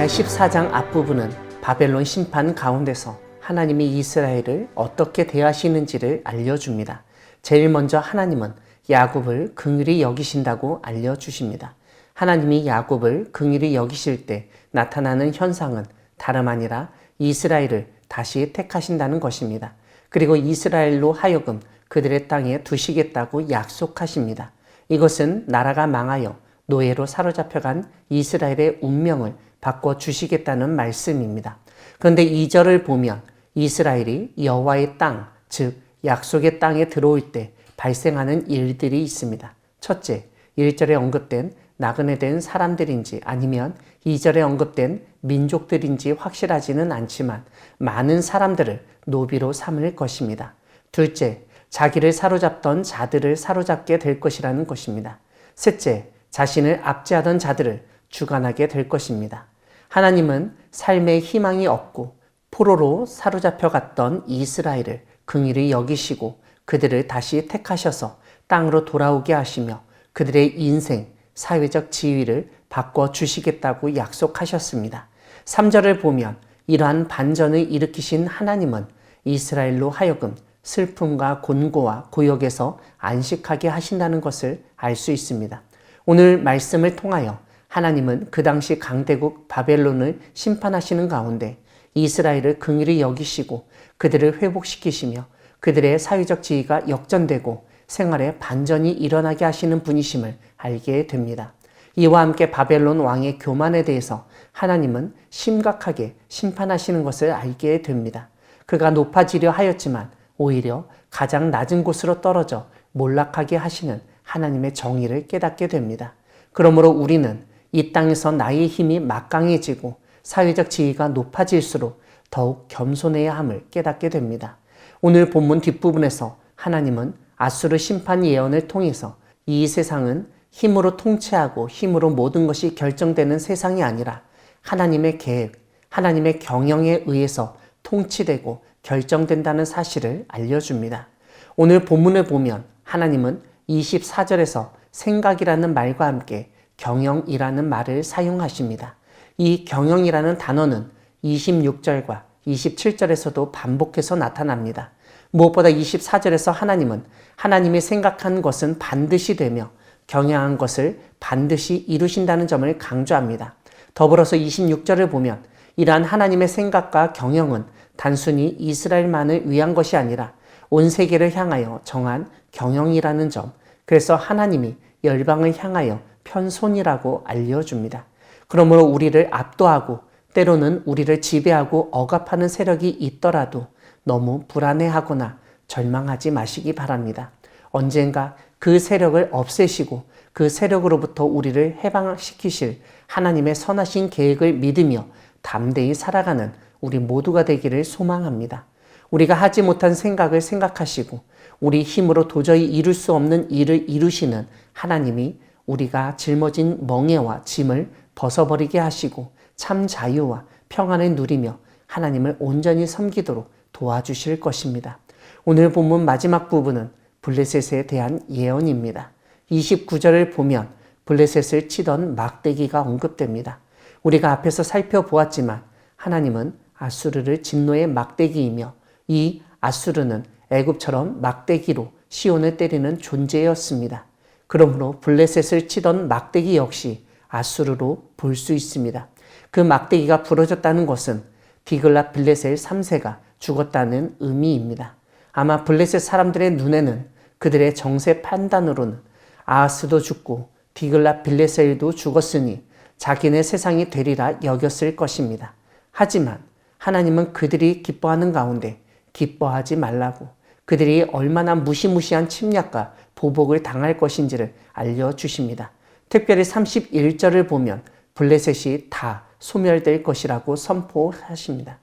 이사야 14장 앞부분은 바벨론 심판 가운데서 하나님이 이스라엘을 어떻게 대하시는지를 알려줍니다. 제일 먼저 하나님은 야곱을 긍휼히 여기신다고 알려주십니다. 하나님이 야곱을 긍휼히 여기실 때 나타나는 현상은 다름 아니라 이스라엘을 다시 택하신다는 것입니다. 그리고 이스라엘로 하여금 그들의 땅에 두시겠다고 약속하십니다. 이것은 나라가 망하여 노예로 사로잡혀간 이스라엘의 운명을 바꿔주시겠다는 말씀입니다. 그런데 2절을 보면 이스라엘이 여호와의 땅, 즉 약속의 땅에 들어올 때 발생하는 일들이 있습니다. 첫째, 1절에 언급된 나그네 된 사람들인지 아니면 2절에 언급된 민족들인지 확실하지는 않지만 많은 사람들을 노비로 삼을 것입니다. 둘째, 자기를 사로잡던 자들을 사로잡게 될 것이라는 것입니다. 셋째, 자신을 압제하던 자들을 주관하게 될 것입니다. 하나님은 삶에 희망이 없고 포로로 사로잡혀 갔던 이스라엘을 긍휼히 여기시고 그들을 다시 택하셔서 땅으로 돌아오게 하시며 그들의 인생, 사회적 지위를 바꿔주시겠다고 약속하셨습니다. 3절을 보면 이러한 반전을 일으키신 하나님은 이스라엘로 하여금 슬픔과 곤고와 고역에서 안식하게 하신다는 것을 알 수 있습니다. 오늘 말씀을 통하여 하나님은 그 당시 강대국 바벨론을 심판하시는 가운데 이스라엘을 긍휼히 여기시고 그들을 회복시키시며 그들의 사회적 지위가 역전되고 생활에 반전이 일어나게 하시는 분이심을 알게 됩니다. 이와 함께 바벨론 왕의 교만에 대해서 하나님은 심각하게 심판하시는 것을 알게 됩니다. 그가 높아지려 하였지만 오히려 가장 낮은 곳으로 떨어져 몰락하게 하시는 하나님의 정의를 깨닫게 됩니다. 그러므로 우리는 이 땅에서 나의 힘이 막강해지고 사회적 지위가 높아질수록 더욱 겸손해야 함을 깨닫게 됩니다. 오늘 본문 뒷부분에서 하나님은 아수르 심판 예언을 통해서 이 세상은 힘으로 통치하고 힘으로 모든 것이 결정되는 세상이 아니라 하나님의 계획, 하나님의 경영에 의해서 통치되고 결정된다는 사실을 알려줍니다. 오늘 본문을 보면 하나님은 24절에서 생각이라는 말과 함께 경영이라는 말을 사용하십니다. 이 경영이라는 단어는 26절과 27절에서도 반복해서 나타납니다. 무엇보다 24절에서 하나님은 하나님이 생각한 것은 반드시 되며 경영한 것을 반드시 이루신다는 점을 강조합니다. 더불어서 26절을 보면 이러한 하나님의 생각과 경영은 단순히 이스라엘만을 위한 것이 아니라 온 세계를 향하여 정한 경영이라는 점, 그래서 하나님이 열방을 향하여 편손이라고 알려줍니다. 그러므로 우리를 압도하고 때로는 우리를 지배하고 억압하는 세력이 있더라도 너무 불안해하거나 절망하지 마시기 바랍니다. 언젠가 그 세력을 없애시고 그 세력으로부터 우리를 해방시키실 하나님의 선하신 계획을 믿으며 담대히 살아가는 우리 모두가 되기를 소망합니다. 우리가 하지 못한 생각을 생각하시고 우리 힘으로 도저히 이룰 수 없는 일을 이루시는 하나님이 우리가 짊어진 멍에와 짐을 벗어버리게 하시고 참 자유와 평안을 누리며 하나님을 온전히 섬기도록 도와주실 것입니다. 오늘 본문 마지막 부분은 블레셋에 대한 예언입니다. 29절을 보면 블레셋을 치던 막대기가 언급됩니다. 우리가 앞에서 살펴보았지만 하나님은 아수르를 진노의 막대기이며 이 아수르는 애굽처럼 막대기로 시온을 때리는 존재였습니다. 그러므로 블레셋을 치던 막대기 역시 아수르로 볼 수 있습니다. 그 막대기가 부러졌다는 것은 디글랏 빌레셀 3세가 죽었다는 의미입니다. 아마 블레셋 사람들의 눈에는 그들의 정세 판단으로는 아하스도 죽고 디글랏 빌레셀도 죽었으니 자기네 세상이 되리라 여겼을 것입니다. 하지만 하나님은 그들이 기뻐하는 가운데 기뻐하지 말라고 그들이 얼마나 무시무시한 침략과 보복을 당할 것인지를 알려주십니다. 특별히 31절을 보면 블레셋이 다 소멸될 것이라고 선포하십니다.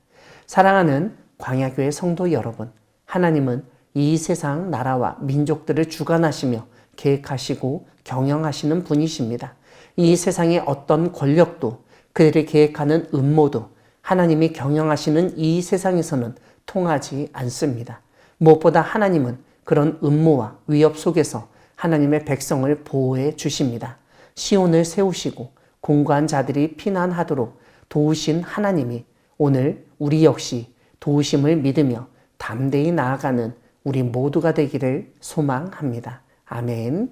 사랑하는 광야교회 성도 여러분, 하나님은 이 세상 나라와 민족들을 주관하시며 계획하시고 경영하시는 분이십니다. 이 세상의 어떤 권력도 그들이 계획하는 음모도 하나님이 경영하시는 이 세상에서는 통하지 않습니다. 무엇보다 하나님은 그런 음모와 위협 속에서 하나님의 백성을 보호해 주십니다. 시온을 세우시고 공고한 자들이 피난하도록 도우신 하나님이 오늘 우리 역시 도우심을 믿으며 담대히 나아가는 우리 모두가 되기를 소망합니다. 아멘.